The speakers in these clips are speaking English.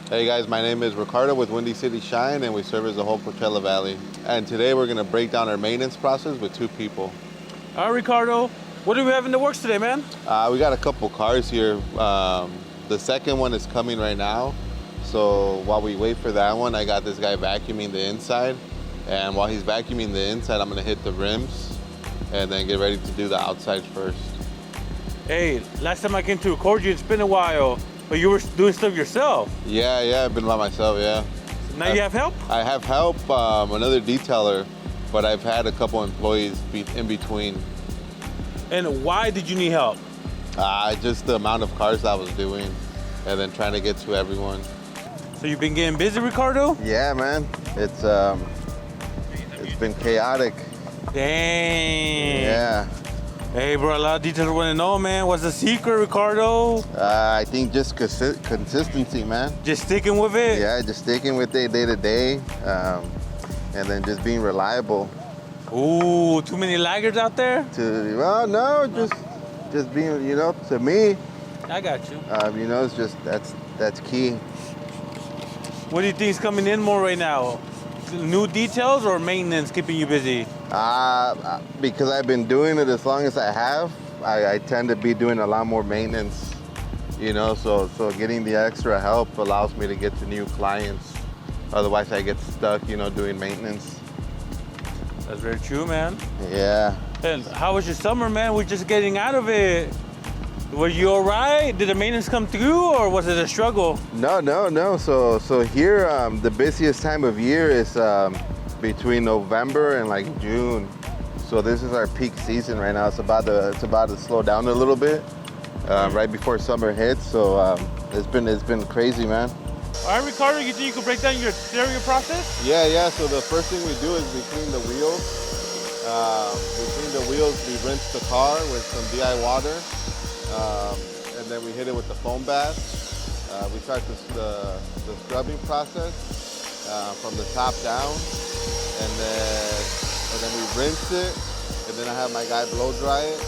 Hey guys, my name is Ricardo with Windy City Shine, and we service the whole Coachella Valley. And today we're going to break down our maintenance process with two people. All right, Ricardo, what do we have in the works today, man? We got a couple cars here. The second one is coming right now. So while we wait for that one, I got this guy vacuuming the inside. And while he's vacuuming the inside, I'm going to hit the rims and then get ready to do the outside first. Hey, last time I came to record you, it's been a while, but you were doing stuff yourself. Yeah, I've been by myself, yeah. Now you have help? I have help, another detailer, but I've had a couple employees in between. And why did you need help? Just the amount of cars I was doing and then trying to get to everyone. So you've been getting busy, Ricardo? Yeah, man. It's been chaotic. Dang. Yeah. Hey, bro, a lot of details want to know, man. What's the secret, Ricardo? I think just consistency, man. Just sticking with it? Yeah, just sticking with it day to day, and then just being reliable. Ooh, too many laggers out there? Well, no, just being, to me, I got you. it's just that's key. What do you think is coming in more right now? New details or maintenance keeping you busy? Because I've been doing it as long as I have, I tend to be doing a lot more maintenance, so getting the extra help allows me to get to new clients. Otherwise I get stuck, doing maintenance. That's very true, man. Yeah. And how was your summer, man? We're just getting out of it. Were you all right? Did the maintenance come through, or was it a struggle? No. So here, the busiest time of year is between November and like June. So this is our peak season right now. It's about to slow down a little bit right before summer hits. So it's been crazy, man. All right, Ricardo, you think you could break down your exterior process? Yeah. So the first thing we do is we clean the wheels. We rinse the car with some DI water. And then we hit it with the foam bath. We start the scrubbing process from the top down, and then we rinse it, and then I have my guy blow dry it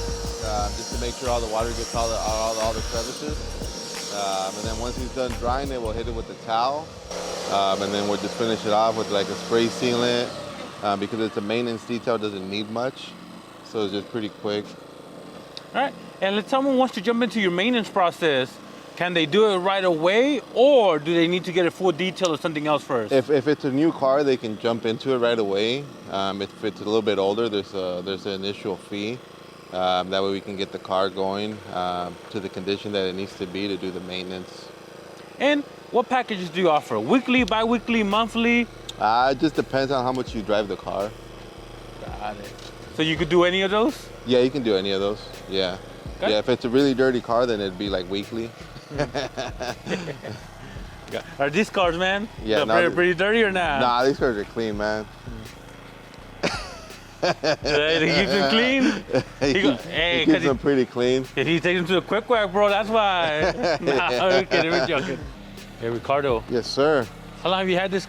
just to make sure all the water gets all the crevices. And then once he's done drying it, we'll hit it with the towel, and then we'll just finish it off with like a spray sealant because it's a maintenance detail, it doesn't need much, so it's just pretty quick. All right, and if someone wants to jump into your maintenance process, can they do it right away, or do they need to get a full detail or something else first? If it's a new car, they can jump into it right away. If it's a little bit older, there's an initial fee. That way we can get the car going to the condition that it needs to be to do the maintenance. And what packages do you offer? Weekly, bi-weekly, monthly? It just depends on how much you drive the car. Got it. So you could do any of those? Yeah, you can do any of those. Yeah. Okay. Yeah, if it's a really dirty car, then it'd be like weekly. Are these cars, man? Yeah, pretty dirty or not? Nah, these cars are clean, man. He keeps them clean? He keeps them pretty clean. He takes them to the quick whack, bro, that's why. Nah, I'm kidding, we're joking. Hey, Ricardo. Yes, sir. How long have you had this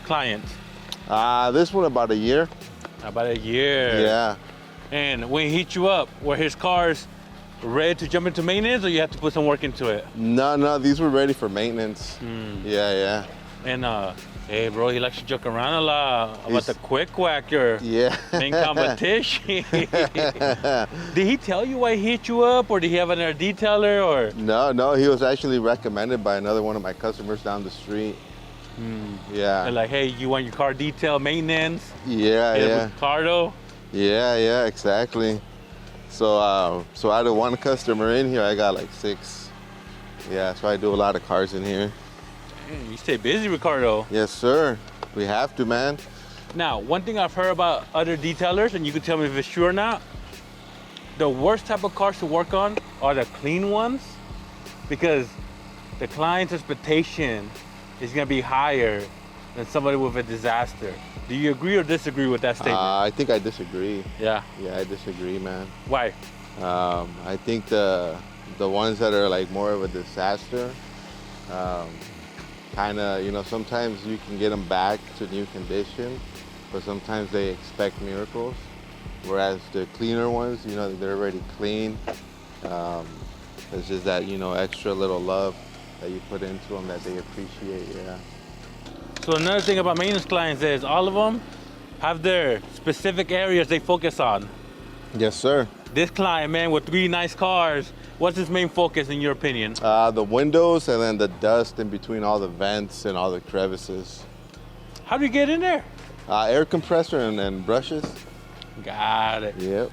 client? This one about a year. About a year. Yeah. And when he hit you up, were his cars ready to jump into maintenance, or you have to put some work into it? No, these were ready for maintenance. Yeah. And hey, bro, he likes to joke around a lot about the quick whacker. Yeah. In competition. Did he tell you why he hit you up, or did he have another detailer, or? No, he was actually recommended by another one of my customers down the street. Yeah. They're like, hey, you want your car detail maintenance? Yeah. With Ricardo? Yeah, exactly. So out of one customer in here, I got like 6. Yeah, so I do a lot of cars in here. Dang, you stay busy, Ricardo. Yes, sir. We have to, man. Now, one thing I've heard about other detailers, and you can tell me if it's true or not, the worst type of cars to work on are the clean ones, because the client's expectation is gonna be higher than somebody with a disaster. Do you agree or disagree with that statement? I think I disagree. Yeah. Yeah, I disagree, man. Why? I think the ones that are like more of a disaster, kind of, sometimes you can get them back to new condition, but sometimes they expect miracles. Whereas the cleaner ones, they're already clean. It's just that, extra little love that you put into them that they appreciate. Yeah. So another thing about maintenance clients is all of them have their specific areas they focus on. Yes, sir. This client, man, with 3 nice cars, what's his main focus in your opinion? The windows and then the dust in between all the vents and all the crevices. How do you get in there? Air compressor and brushes. Got it. Yep.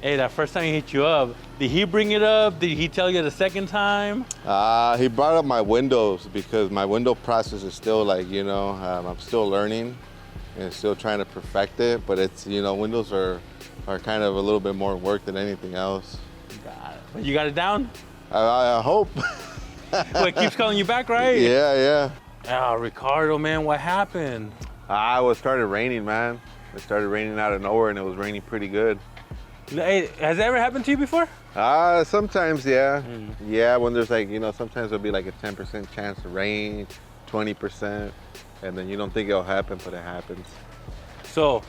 Hey, that first time he hit you up, did he bring it up? Did he tell you the second time? He brought up my windows because my window process is still like, I'm still learning and still trying to perfect it. But it's, windows are kind of a little bit more work than anything else. Got it. But you got it down? I hope. Well, it keeps calling you back, right? Yeah. Ricardo, man, what happened? It started raining, man. It started raining out of nowhere, and it was raining pretty good. Hey, has that ever happened to you before? Sometimes, yeah. Yeah, when there's like, sometimes there'll be like a 10% chance of rain, 20%, and then you don't think it'll happen, but it happens. So,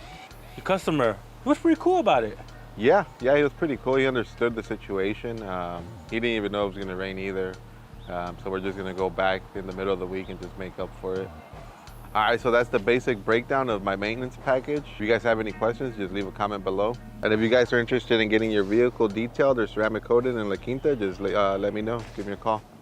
your customer was pretty cool about it. Yeah, he was pretty cool. He understood the situation. He didn't even know it was gonna rain either. So we're just gonna go back in the middle of the week and just make up for it. All right, so that's the basic breakdown of my maintenance package. If you guys have any questions, just leave a comment below. And if you guys are interested in getting your vehicle detailed or ceramic coated in La Quinta, just let me know. Give me a call.